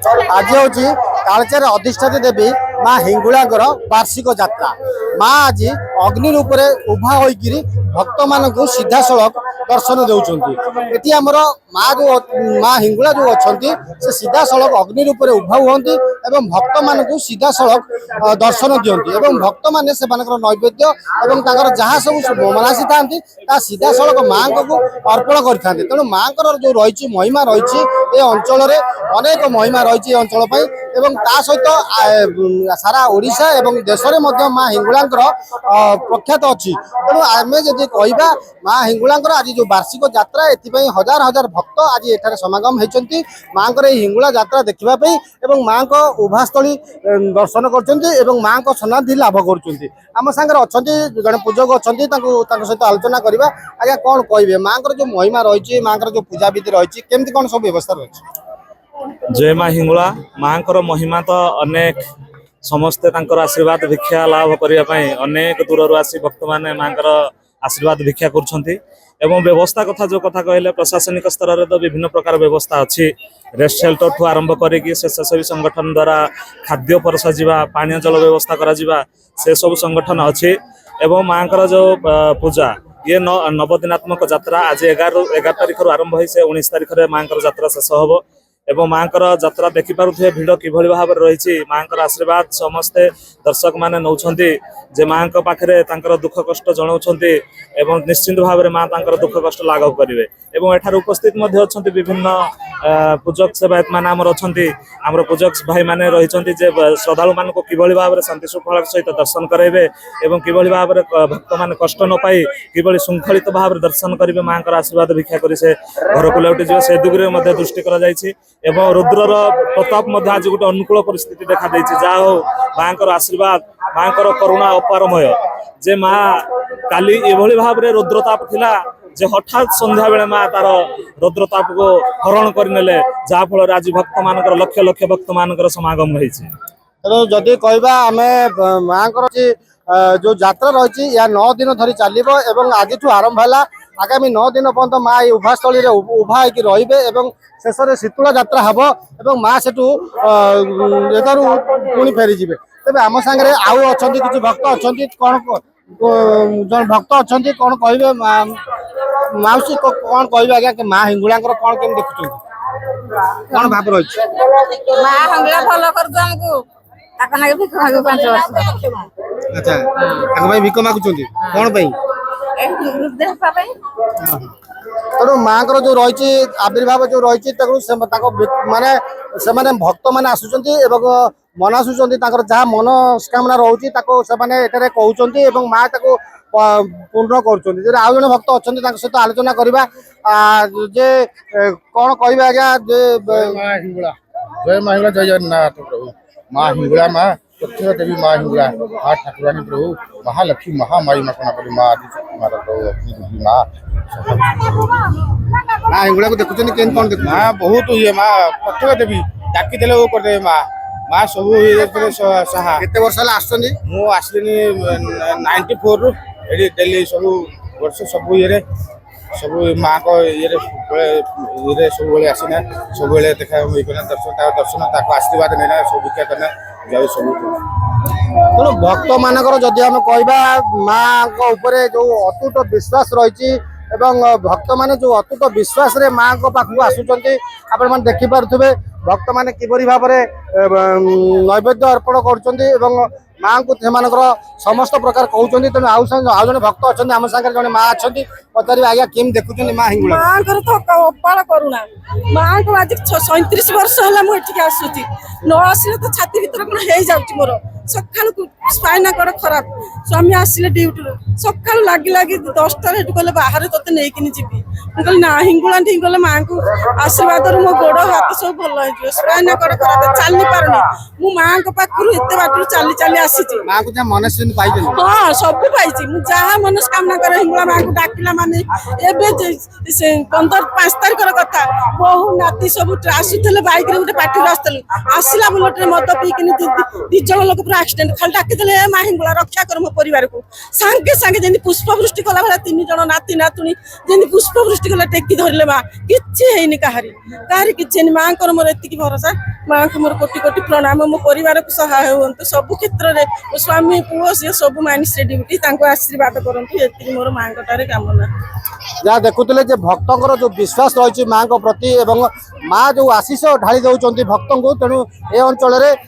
आज हूँ कालचार अधिष्ठात्री देवी माँ हिंगुलांकर वार्षिक यात्रा। माँ आज अग्नि रूप उभा होकर भक्त मान सीधा सड़क दर्शन देती। आमर माँ जो माँ हिंगुला जो अच्छा से सीधा सड़क अग्नि रूप उभा हुई और भक्त मान सीधा सड़क दर्शन दिखती। भक्त मैंने से नैवेद्य और जहाँ सब मनासी था सीधा सड़क माँ को अर्पण करते। तेणु माँ जो रही महिमा रही अंचल अनेक महिमा रही अंचल सहित सारा ओडिशा एवं देश में माँ हिंगुलांकर प्रख्यात अच्छी। तेणु आम जदि कह माँ हिंगुलांकर आज जो वार्षिक यात्रा एपाई हजार हजार भक्त आज एठार समागम होती माँ को हिंगुला यात्रा देखापी और माँ को उभास्थली दर्शन कर माँ को सन्निधि लाभ कर। आम सागर अच्छा जड़े पूजक अच्छा सहित आलोचना करवा। आज्ञा कौन कहे माँ जो महिमा रही माँ जो पूजा विधि रही केमती कौन सब व्यवस्था रही? जय माँ हिंगुला माँ महिमा तो अनेक समस्ते आशीर्वाद भिक्षा लाभ करने अनेक दूर आसी भक्त मैंने माँ आशीर्वाद भिक्षा कर व्यवस्था कथा जो कथा कहले प्रशासनिक स्तर में तो विभिन्न प्रकार व्यवस्था अच्छी। रेस्ट शेल्टर ठू आरंभ करी स्वेच्छासेवी संगठन द्वारा खाद्य परसा जा पानी जल व्यवस्था करा से सब संगठन अच्छी। एवं माँ जो पूजा ये नवदिनात्मक यात्रा आज 11 तारीख आरंभ हो 19 तारीख में माँ यात्रा शेष हम एवं माँ यात्रा देखिपे भिड़ कि भाव रही माँ आशीर्वाद समस्ते दर्शक माने नौछंती जे माँ पाखे दुख कष्ट जनाउछंती एवं निश्चिंत भाव में माँ दुख कष्ट लाघव करेंगे। एवं एठार उपस्थित अच्छा विभिन्न पूजक सेवायत मैंने आमर अच्छा आमर पूजक भाई मैंने रही श्रद्धालु मान कि भाव में शांति श्रृंखला सहित दर्शन कराइबे एवं कि भाव में भक्त मैंने कष्ट न पाई कि श्रृंखलित भाव में दर्शन करेंगे माँ आशीर्वाद भिक्षा कर घर को लौटी जाए से दिगरे दृष्टि कर रुद्रर प्रताप आज गोटे अनुकूल परिस्थिति देखा देछि। जा हो माँ आशीर्वाद माँ करुणा अपारमय जे माँ काली एभली भाव में रुद्रताप थिला जे हठात संध्या बेले माँ तार रुद्रताप को हरण करने जहाँ फल आज भक्त मान लक्ष लक्ष भक्त मान समागम होती। जदि कहवा आम माँ जो यात्रा रही या 9 दिन धरी चलो एवं आज आरंभ है आगामी 9 दिन पर्यटन माँ उभास्थली उभा हो शेष में शीतला यात्रा हम और माँ से पुणी फेरी जी। तेज आम सागर आउ अच्छा किसी भक्त अच्छा कौन जन भक्त अच्छा कौन कहे माउसी कौन कहे आज्ञा कि माँ हिंगुलांकर कौन केम देखुं कौन भाव रही? माँ हिंगुला भल कर भिक मागू 5 वर्ष। अच्छा भिक मागुंट कौन? तेणु माँ जो रही आविर्भाव जो रही माने से भक्त मैंने आसुँच मनासुँच जहाँ मनस्कामना रोचे कहते माँ पूर्ण कर। आउ जन भक्त अच्छा सहित आलोचना करवा जे कौन कह आज्ञा जय माँ हिंगुला जय जगन्नाथ प्रभु माँ हिंगुला माँ प्रत्येक देवी माँ हिंगुला माँ ठाकुरानी प्रभु महालक्ष्मी महामाई मकनापली माँ आदि शक्ति माता प्रभु माँ माँ हिंगुला को देखुं कौन देख माँ बहुत ये माँ प्रत्येक देवी डाकी देले वो करदे माँ माँ सब साहा केते वर्ष आसुनी मु आसलिनी 94 रु एडी डेली सब वर्ष सब ये सब माँ को ये सब आसीना सब देखा दर्शन दर्शन आशीर्वाद नहीं सब भिक्षा करना जाऊ सब। तेणु भक्त मानकर जदि आम कह माँ जो अतुट विश्वास रही भक्त माने जो अतुट विश्वास रे माँ को पाखु आसुचंती आपण माने देखि पारुथबे भक्त माने किबरी भाव में नैवेद्य अर्पण कर माँ को समस्त प्रकार कहते। तेणु आउ जन भक्त अच्छा आम सागर जन माँ अच्छा पचार आज्ञा केम देखुं माँ हिंगुला माँ तो अपार करुणा माँ को आज 37 वर्ष है मुझे आसूची न आसले तो छाती भर कौन हो जाऊँ मोर सका स्पाइना कड़ खराब स्वामी आसिले ड्यूटी सका लगी लगी 10टा कहले बाहर ते नहीं जी मुझे ना हिंगुला गले माँ को आशीर्वाद मो गोड़ हाथ सब भल हो स्पाइना कड़ खराब चली पारनी मु माँ पाखु एत बाट चली चली आसी माँ को मनस्विनी पाई हाँ सब पाई जहाँ मनस्कामना कर हिंगुला माँ को डाकिला माने 5 तारिख कथा बहु नाती सब आसुले बैक गोटे पार्टी आसलु आसला बुलेट मद पीकिन 2 जन लोक पूरा ଆକ୍ସିଡେଣ୍ଟ ଖାଲି ଡାକିଦେଲେ ମା ହିଙ୍ଗୁଳା ରକ୍ଷା କର ମୋ ପରିବାରକୁ ସାଙ୍ଗେ ସାଙ୍ଗେ ଯେମିତି ପୁଷ୍ପବୃଷ୍ଟି କଲା ଭଳିଆ 3 ଜଣ ନାତି ନାତୁଣୀ ଯେମିତି ପୁଷ୍ପବୃଷ୍ଟି କଲା ଟେକି ଧରିଲେ ମା କିଛି ହେଇନି କାହାରି କିଛି ହେଇନି ମାଙ୍କର ମୋର ଏତିକି ଭରସା ମାଙ୍କୁ ମୋର କୋଟି କୋଟି ପ୍ରଣାମ ମୋ ପରିବାରକୁ ସହାୟ ହୁଅନ୍ତୁ ସବୁ କ୍ଷେତ୍ରରେ ମୋ ସ୍ୱାମୀ ପୁଅ ସିଏ ସବୁ ମାନିସରେ ଡ୍ୟୁଟି ତାଙ୍କୁ ଆଶୀର୍ବାଦ କରନ୍ତୁ ଏତିକି ମୋର ମାଙ୍କଠାରେ କାମନା। ଯାହା ଦେଖୁଥିଲେ ଯେ ଭକ୍ତଙ୍କର ଯୋଉ ବିଶ୍ୱାସ ରହିଛି ମାଙ୍କ ପ୍ରତି ଏବଂ ମା ଯୋଉ ଆଶିଷ ଢାଳି ଦଉଛନ୍ତି ଭକ୍ତଙ୍କୁ ତେଣୁ ଏ ଅଞ୍ଚଳରେ